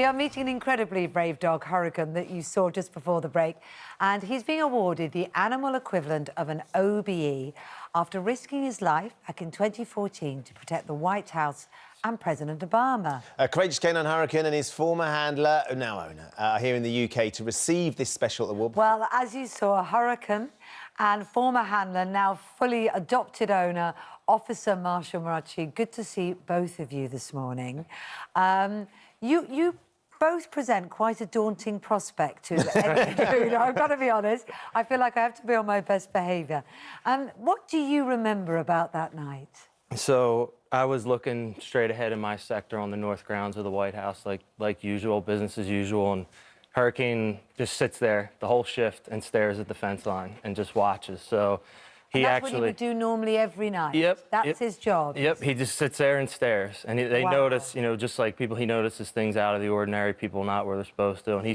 are meeting an incredibly brave dog, Hurricane, that you saw just before the break. And he's being awarded the animal equivalent of an OBE after risking his life back in 2014 to protect the White House and President Obama. A courageous canine Hurricane and his former handler, now owner, are here in the UK to receive this special award. Well, as you saw, Hurricane and former handler, now fully adopted owner, Officer Marshal Mirachi. Good to see both of you this morning. You both present quite a daunting prospect to Intruder. I've got to be honest. I feel like I have to be on my best behaviour. What do you remember about that night? So I was looking straight ahead in my sector on the north grounds of the White House, like usual, business as usual, and Hurricane just sits there the whole shift and stares at the fence line and just watches. So he that's actually... what he would do normally every night. Yep. That's his job. Yep, he just sits there and stares. And they notice, you know, just like people, he notices things out of the ordinary, people not where they're supposed to. And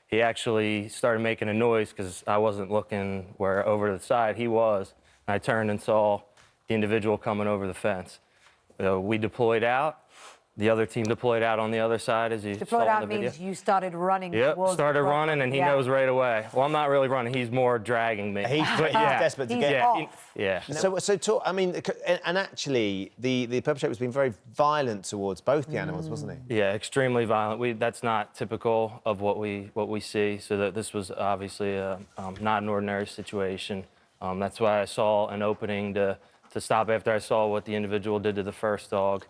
he actually started making a noise because I wasn't looking where over to the side he was. And I turned and saw the individual coming over the fence. We deployed out. The other team deployed out on the other side, as you saw in the video. Means you started running. Yep, started running, and he knows right away. Well, I'm not really running. He's more dragging me. He's desperate to get off. Yeah. So talk. I mean, and actually, the perpetrator was being very violent towards both the animals, wasn't he? Yeah, extremely violent. That's not typical of what we see. So that this was obviously not an ordinary situation. That's why I saw an opening to stop after I saw what the individual did to the first dog.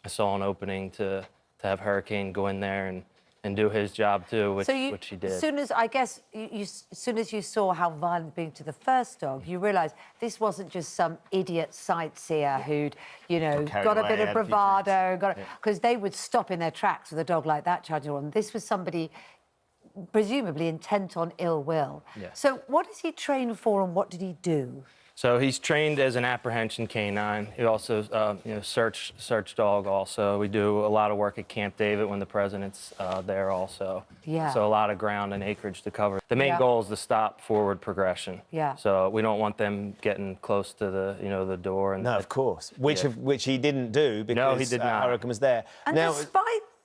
I saw an opening to have Hurricane go in there and do his job too, which he did. As soon as, I guess, as soon as you saw how violent being to the first dog, you realised this wasn't just some idiot sightseer who'd, you know, got a bit of bravado, because they would stop in their tracks with a dog like that charging on. This was somebody presumably intent on ill will. Yeah. So what is he trained for and what did he do? So he's trained as an apprehension canine. He also, you know, search dog also. We do a lot of work at Camp David when the president's there also. Yeah. So a lot of ground and acreage to cover. The main goal is to stop forward progression. Yeah. So we don't want them getting close to the, you know, the door. And no, of course. Which he didn't do because no, he did not. Hurricane was there. And now,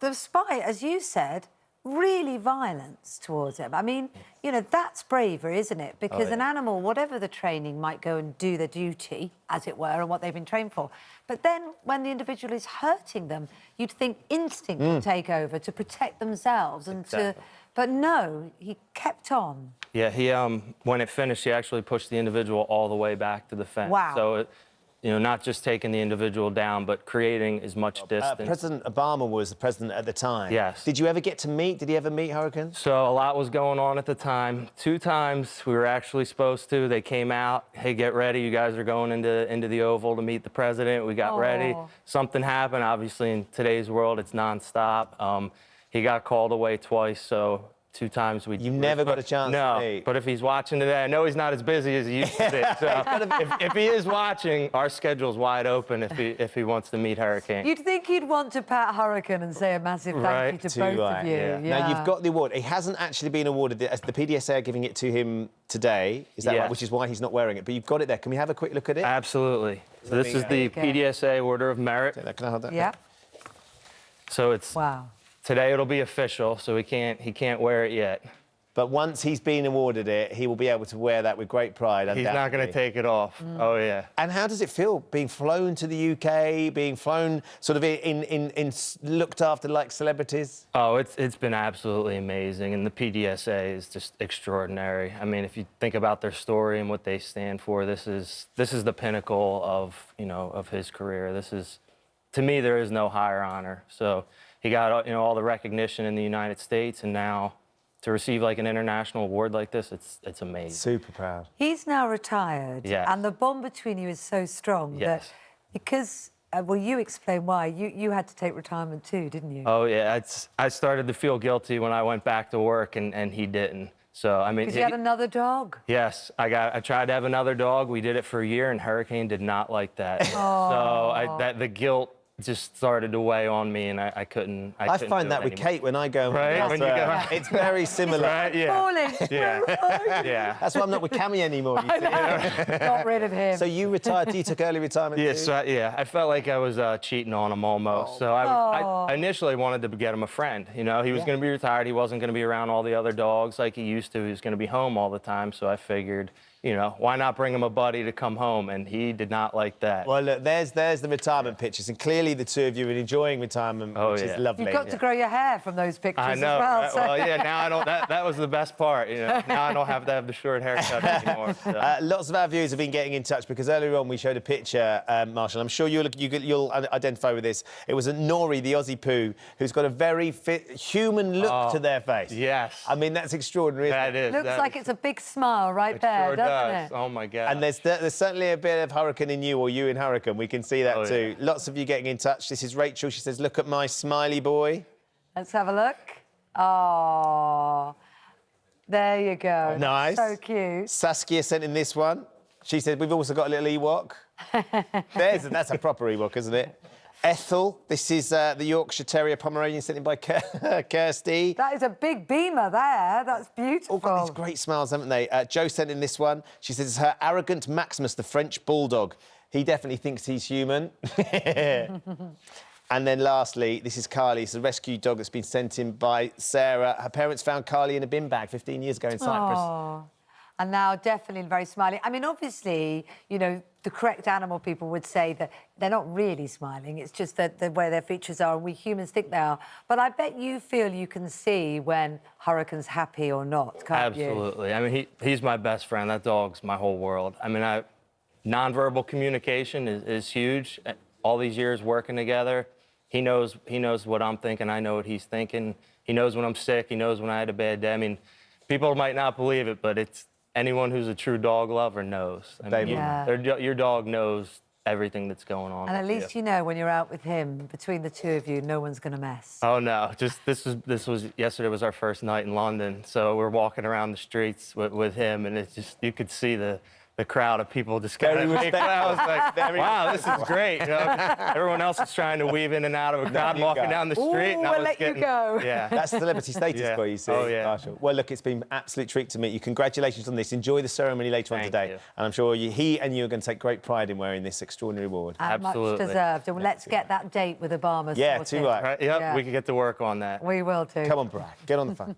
despite, as you said, really violence towards him. I mean, you know, that's bravery, isn't it? Because an animal, whatever the training, might go and do their duty, as it were, and what they've been trained for. But then when the individual is hurting them, you'd think instinct would take over to protect themselves and But no, he kept on. Yeah, he when it finished, he actually pushed the individual all the way back to the fence. Wow. So you know, not just taking the individual down, but creating as much distance. President Obama was the president at the time. Yes. Did you ever get to meet? Did he ever meet Hurricane? So a lot was going on at the time. 2 times we were actually supposed to. They came out, hey, get ready. You guys are going into the Oval to meet the president. We got ready. Something happened. Obviously, in today's world, it's nonstop. He got called away twice, so 2 times we... You never got a chance to meet. But if he's watching today, I know he's not as busy as he used to be. So if he is watching, our schedule's wide open if he wants to meet Hurricane. You'd think he'd want to pat Hurricane and say a massive thank you to both of you. Yeah. Now, you've got the award. He hasn't actually been awarded. The PDSA are giving it to him today, is that right? Which is why he's not wearing it. But you've got it there. Can we have a quick look at it? Absolutely. So this is the PDSA Order of Merit. Can I hold that? Yeah. So it's... Wow. Today it'll be official, so he can't wear it yet. But once he's been awarded it, he will be able to wear that with great pride. He's not going to take it off. Oh, yeah. And how does it feel being flown to the UK, being flown sort of in looked after like celebrities? Oh, it's been absolutely amazing, and the PDSA is just extraordinary. I mean, if you think about their story and what they stand for, this is the pinnacle of, you know, of his career. This is, to me, there is no higher honor. So he got, you know, all the recognition in the United States, and now to receive like an international award like this, it's amazing. Super proud. He's now retired, and the bond between you is so strong that because, well, you explain why. You had to take retirement too, didn't you? Oh, yeah. I started to feel guilty when I went back to work, and he didn't. So, I mean... Because you had another dog? Yes. I tried to have another dog. We did it for a year, and Hurricane did not like that. So the guilt just started to weigh on me, and I couldn't. I couldn't find do that it with anymore. Kate when I go. Right? When you go. It's very similar. Right? Yeah. Falling. Yeah. Yeah. That's why I'm not with Cammy anymore. You see. Got rid of him. So you retired? You took early retirement? Yeah, too? so I felt like I was cheating on him almost. So I initially wanted to get him a friend. You know, he was going to be retired. He wasn't going to be around all the other dogs like he used to. He was going to be home all the time. So I figured, you know, why not bring him a buddy to come home? And he did not like that. Well, look, there's the retirement pictures, and clearly the two of you are enjoying retirement, which is lovely. You've got to grow your hair from those pictures I know. as well. Right? So. Well, yeah. Now I don't. That was the best part. You know. Now I don't have to have the short haircut anymore. So. Lots of our viewers have been getting in touch because earlier on we showed a picture, Marshall. I'm sure you'll identify with this. It was a Nori, the Aussie poo, who's got a very fit, human look to their face. Yes. I mean, that's extraordinary. That isn't it? is. Looks like it's a big smile right there, sure doesn't does. it? Oh my God. And there's certainly a bit of Hurricane in you, or you in Hurricane. We can see that too. Yeah. Lots of you getting in touch. This is Rachel. She says, "Look at my smiley boy." Let's have a look. Oh, there you go. Nice. So cute. Saskia sent in this one. She said, "We've also got a little Ewok." That's a proper Ewok, isn't it? Ethel, this is the Yorkshire Terrier Pomeranian sent in by Kirsty. That is a big beamer there. That's beautiful. All got these great smiles, haven't they? Joe sent in this one. She says it's her arrogant Maximus, the French bulldog. He definitely thinks he's human. And then lastly, this is Carly. It's a rescue dog that's been sent in by Sarah. Her parents found Carly in a bin bag 15 years ago in Cyprus. Oh. And now definitely very smiley. I mean, obviously, you know, the correct animal people would say that they're not really smiling. It's just that the way their features are, and we humans think they are. But I bet you feel you can see when Hurricane's happy or not, can't you? Absolutely. I mean, he's my best friend. That dog's my whole world. I mean, nonverbal communication is huge. All these years working together, he knows what I'm thinking. I know what he's thinking. He knows when I'm sick. He knows when I had a bad day. I mean, people might not believe it, but it's anyone who's a true dog lover knows. I mean, your dog knows everything that's going on. And at least you know when you're out with him, between the two of you, no one's going to mess. Oh no! Just yesterday was our first night in London, so we're walking around the streets with him, and it's just you could see the crowd of people just kind of I was like, wow, this is great. You know? Everyone else is trying to weave in and out of a crowd walking down the street. Ooh, we'll let you go. Yeah. That's celebrity status for you, see. Oh, yeah. Marshall. Well, look, it's been an absolute treat to meet you. Congratulations on this. Enjoy the ceremony later on today. You. And I'm sure he and you are going to take great pride in wearing this extraordinary award. And Absolutely. much deserved. And let's get that date with Obama Yeah, sorted. too right. Yep, we can get to work on that. We will too. Come on, Brad. Get on the phone.